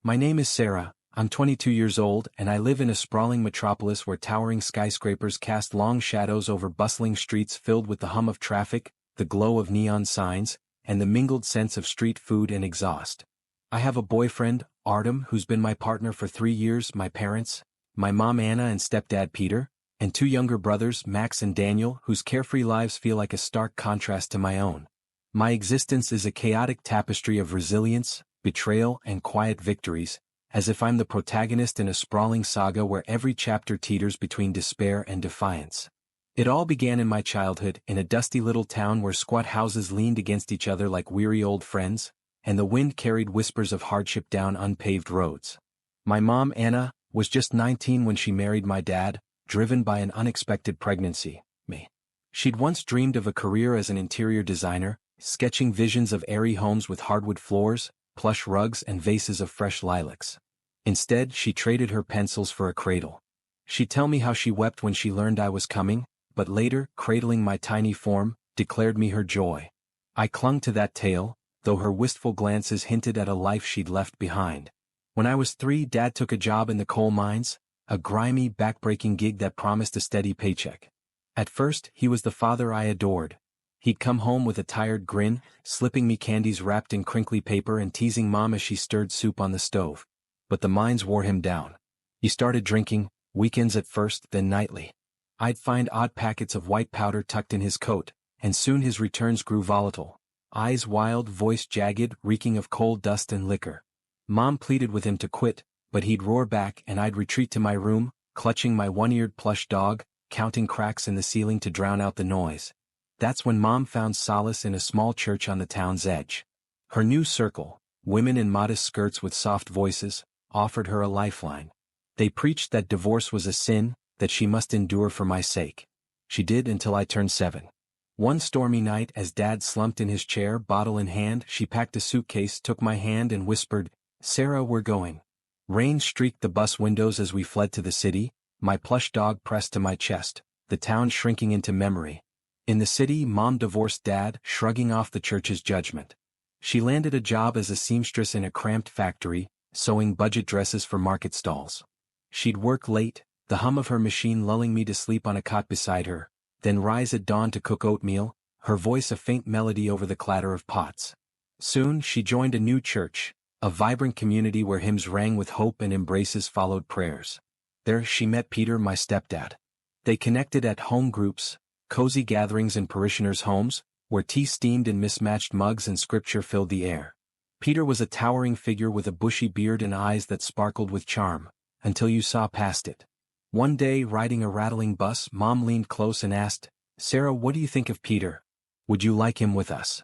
My name is Sarah, I'm 22 years old and I live in a sprawling metropolis where towering skyscrapers cast long shadows over bustling streets filled with the hum of traffic, the glow of neon signs, and the mingled scents of street food and exhaust. I have a boyfriend, Artem, who's been my partner for 3 years, my parents, my mom Anna and stepdad Peter, and 2 younger brothers, Max and Daniel, whose carefree lives feel like a stark contrast to my own. My existence is a chaotic tapestry of resilience, betrayal, and quiet victories, as if I'm the protagonist in a sprawling saga where every chapter teeters between despair and defiance. It all began in my childhood, in a dusty little town where squat houses leaned against each other like weary old friends, and the wind carried whispers of hardship down unpaved roads. My mom, Anna, was just 19 when she married my dad, driven by an unexpected pregnancy, me. She'd once dreamed of a career as an interior designer, sketching visions of airy homes with hardwood floors, plush rugs and vases of fresh lilacs. Instead, she traded her pencils for a cradle. She'd tell me how she wept when she learned I was coming, but later, cradling my tiny form, declared me her joy. I clung to that tale, though her wistful glances hinted at a life she'd left behind. When I was 3, Dad took a job in the coal mines, a grimy, backbreaking gig that promised a steady paycheck. At first, he was the father I adored. He'd come home with a tired grin, slipping me candies wrapped in crinkly paper and teasing Mom as she stirred soup on the stove. But the mines wore him down. He started drinking, weekends at first, then nightly. I'd find odd packets of white powder tucked in his coat, and soon his returns grew volatile. Eyes wild, voice jagged, reeking of coal dust and liquor. Mom pleaded with him to quit, but he'd roar back and I'd retreat to my room, clutching my one-eared plush dog, counting cracks in the ceiling to drown out the noise. That's when Mom found solace in a small church on the town's edge. Her new circle, women in modest skirts with soft voices, offered her a lifeline. They preached that divorce was a sin, that she must endure for my sake. She did until I turned 7. One stormy night as Dad slumped in his chair, bottle in hand, she packed a suitcase, took my hand and whispered, "Sarah, we're going." Rain streaked the bus windows as we fled to the city, my plush dog pressed to my chest, the town shrinking into memory. In the city, Mom divorced Dad, shrugging off the church's judgment. She landed a job as a seamstress in a cramped factory, sewing budget dresses for market stalls. She'd work late, the hum of her machine lulling me to sleep on a cot beside her, then rise at dawn to cook oatmeal, her voice a faint melody over the clatter of pots. Soon she joined a new church, a vibrant community where hymns rang with hope and embraces followed prayers. There she met Peter, my stepdad. They connected at home groups, cozy gatherings in parishioners' homes, where tea steamed in mismatched mugs and scripture filled the air. Peter was a towering figure with a bushy beard and eyes that sparkled with charm, until you saw past it. One day, riding a rattling bus, Mom leaned close and asked, "Sarah, what do you think of Peter? Would you like him with us?"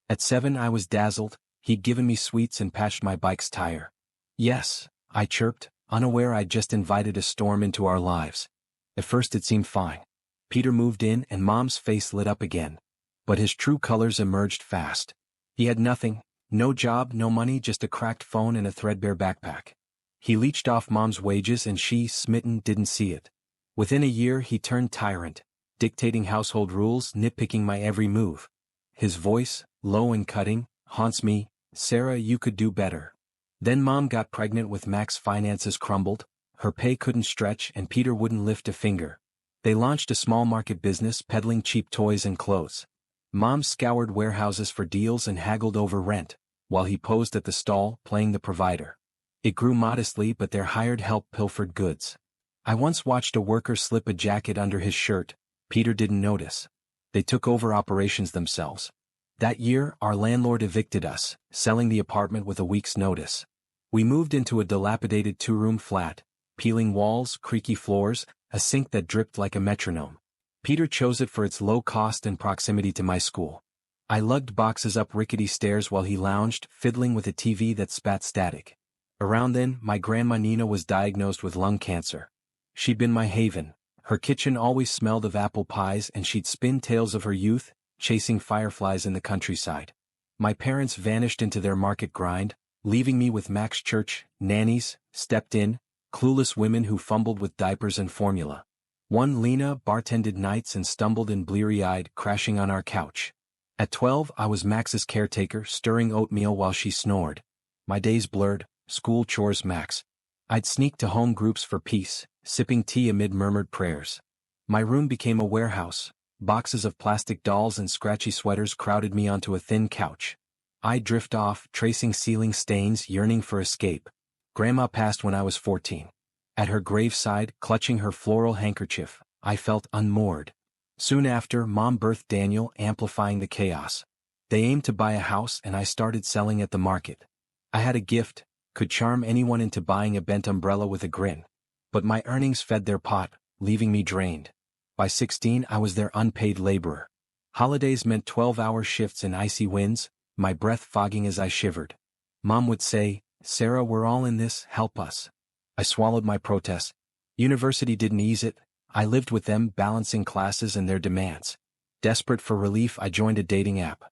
At 7 I was dazzled, he'd given me sweets and patched my bike's tire. "Yes," I chirped, unaware I'd just invited a storm into our lives. At first it seemed fine. Peter moved in and Mom's face lit up again. But his true colors emerged fast. He had nothing, no job, no money, just a cracked phone and a threadbare backpack. He leached off Mom's wages and she, smitten, didn't see it. Within a year he turned tyrant, dictating household rules, nitpicking my every move. His voice, low and cutting, haunts me, "Sarah, you could do better." Then Mom got pregnant with Max, finances crumbled, her pay couldn't stretch and Peter wouldn't lift a finger. They launched a small market business peddling cheap toys and clothes. Mom scoured warehouses for deals and haggled over rent, while he posed at the stall, playing the provider. It grew modestly, but their hired help pilfered goods. I once watched a worker slip a jacket under his shirt. Peter didn't notice. They took over operations themselves. That year, our landlord evicted us, selling the apartment with a week's notice. We moved into a dilapidated 2-room flat, peeling walls, creaky floors, a sink that dripped like a metronome. Peter chose it for its low cost and proximity to my school. I lugged boxes up rickety stairs while he lounged, fiddling with a TV that spat static. Around then, my grandma Nina was diagnosed with lung cancer. She'd been my haven. Her kitchen always smelled of apple pies and she'd spin tales of her youth, chasing fireflies in the countryside. My parents vanished into their market grind, leaving me with Max Church, nannies, stepped in, clueless women who fumbled with diapers and formula. One Lena bartended nights and stumbled in bleary-eyed, crashing on our couch. At 12 I was Max's caretaker, stirring oatmeal while she snored. My days blurred, school chores max. I'd sneak to home groups for peace, sipping tea amid murmured prayers. My room became a warehouse. Boxes of plastic dolls and scratchy sweaters crowded me onto a thin couch. I'd drift off, tracing ceiling stains, yearning for escape. Grandma passed when I was 14. At her graveside, clutching her floral handkerchief, I felt unmoored. Soon after, Mom birthed Daniel, amplifying the chaos. They aimed to buy a house and I started selling at the market. I had a gift, could charm anyone into buying a bent umbrella with a grin. But my earnings fed their pot, leaving me drained. By 16 I was their unpaid laborer. Holidays meant 12-hour shifts in icy winds, my breath fogging as I shivered. Mom would say, "Sarah, we're all in this, help us." I swallowed my protest. University didn't ease it. I lived with them, balancing classes and their demands. Desperate for relief, I joined a dating app.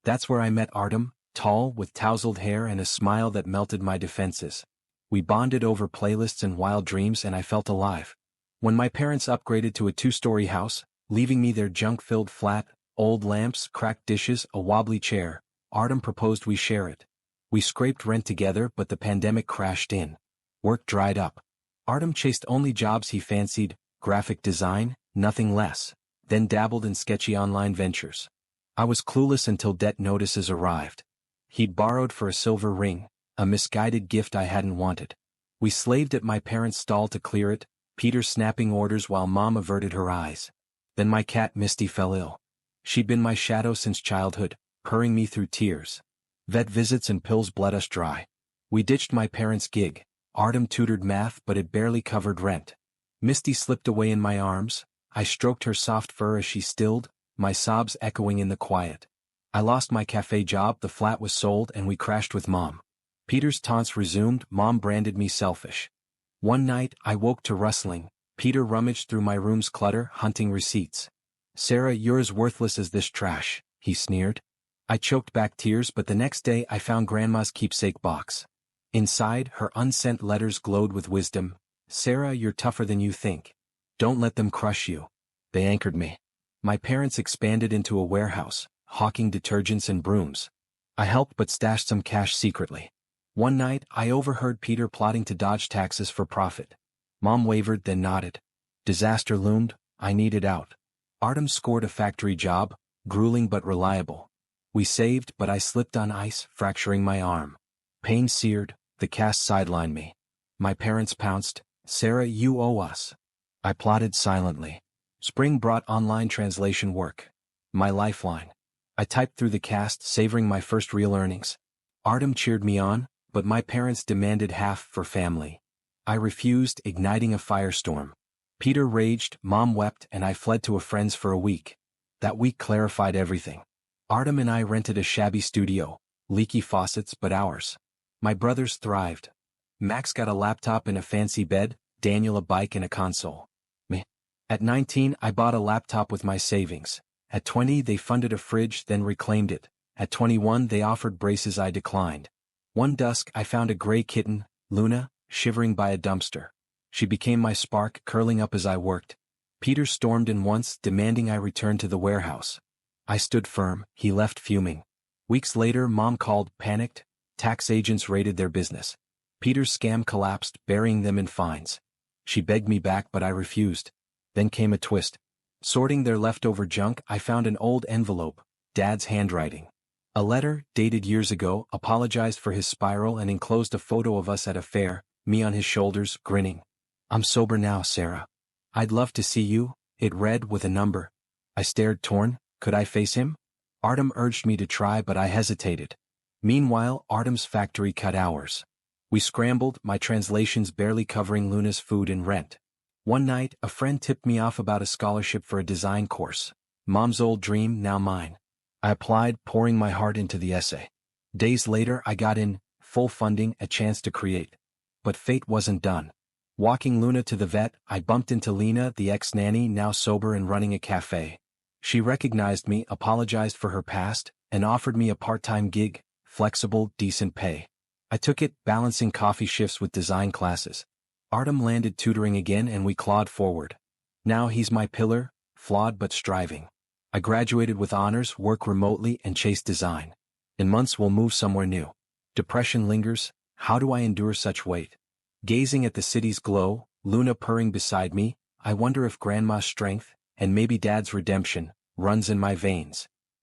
That's where I met Artem, tall, with tousled hair and a smile that melted my defenses. We bonded over playlists and wild dreams and I felt alive. When my parents upgraded to a 2-story house, leaving me their junk-filled flat, old lamps, cracked dishes, a wobbly chair, Artem proposed we share it. We scraped rent together but the pandemic crashed in. Work dried up. Artem chased only jobs he fancied, graphic design, nothing less, then dabbled in sketchy online ventures. I was clueless until debt notices arrived. He'd borrowed for a silver ring, a misguided gift I hadn't wanted. We slaved at my parents' stall to clear it, Peter snapping orders while Mom averted her eyes. Then my cat Misty fell ill. She'd been my shadow since childhood, purring me through tears. Vet visits and pills bled us dry. We ditched my parents' gig. Artem tutored math but it barely covered rent. Misty slipped away in my arms. I stroked her soft fur as she stilled, my sobs echoing in the quiet. I lost my cafe job, the flat was sold and we crashed with Mom. Peter's taunts resumed, Mom branded me selfish. One night, I woke to rustling. Peter rummaged through my room's clutter, hunting receipts. "Sarah, you're as worthless as this trash," he sneered. I choked back tears but the next day I found Grandma's keepsake box. Inside, her unsent letters glowed with wisdom. "Sarah, you're tougher than you think. Don't let them crush you." They anchored me. My parents expanded into a warehouse, hawking detergents and brooms. I helped but stashed some cash secretly. One night, I overheard Peter plotting to dodge taxes for profit. Mom wavered then nodded. Disaster loomed, I needed out. Artem scored a factory job, grueling but reliable. We saved but I slipped on ice, fracturing my arm. Pain seared, the cast sidelined me. My parents pounced, "Sarah, you owe us." I plotted silently. Spring brought online translation work. My lifeline. I typed through the cast, savoring my first real earnings. Artem cheered me on, but my parents demanded half for family. I refused, igniting a firestorm. Peter raged, Mom wept, and I fled to a friend's for a week. That week clarified everything. Artem and I rented a shabby studio, leaky faucets but ours. My brothers thrived. Max got a laptop and a fancy bed, Daniel a bike and a console. Me. At 19 I bought a laptop with my savings. At 20 they funded a fridge then reclaimed it. At 21 they offered braces I declined. One dusk I found a gray kitten, Luna, shivering by a dumpster. She became my spark, curling up as I worked. Peter stormed in once, demanding I return to the warehouse. I stood firm, he left fuming. Weeks later Mom called, panicked. Tax agents raided their business. Peter's scam collapsed, burying them in fines. She begged me back but I refused. Then came a twist. Sorting their leftover junk I found an old envelope, Dad's handwriting. A letter, dated years ago, apologized for his spiral and enclosed a photo of us at a fair, me on his shoulders, grinning. "I'm sober now, Sarah. I'd love to see you," it read with a number. I stared torn, could I face him? Artem urged me to try but I hesitated. Meanwhile, Artem's factory cut hours. We scrambled, my translations barely covering Luna's food and rent. One night, a friend tipped me off about a scholarship for a design course. Mom's old dream, now mine. I applied, pouring my heart into the essay. Days later I got in, full funding, a chance to create. But fate wasn't done. Walking Luna to the vet, I bumped into Lena, the ex-nanny, now sober and running a cafe. She recognized me, apologized for her past, and offered me a part-time gig, flexible, decent pay. I took it, balancing coffee shifts with design classes. Artem landed tutoring again and we clawed forward. Now he's my pillar, flawed but striving. I graduated with honors, work remotely, and chase design. In months we'll move somewhere new. Depression lingers, How do I endure such weight? Gazing at the city's glow, Luna purring beside me, I wonder if Grandma's strength, and maybe Dad's redemption, runs in my veins.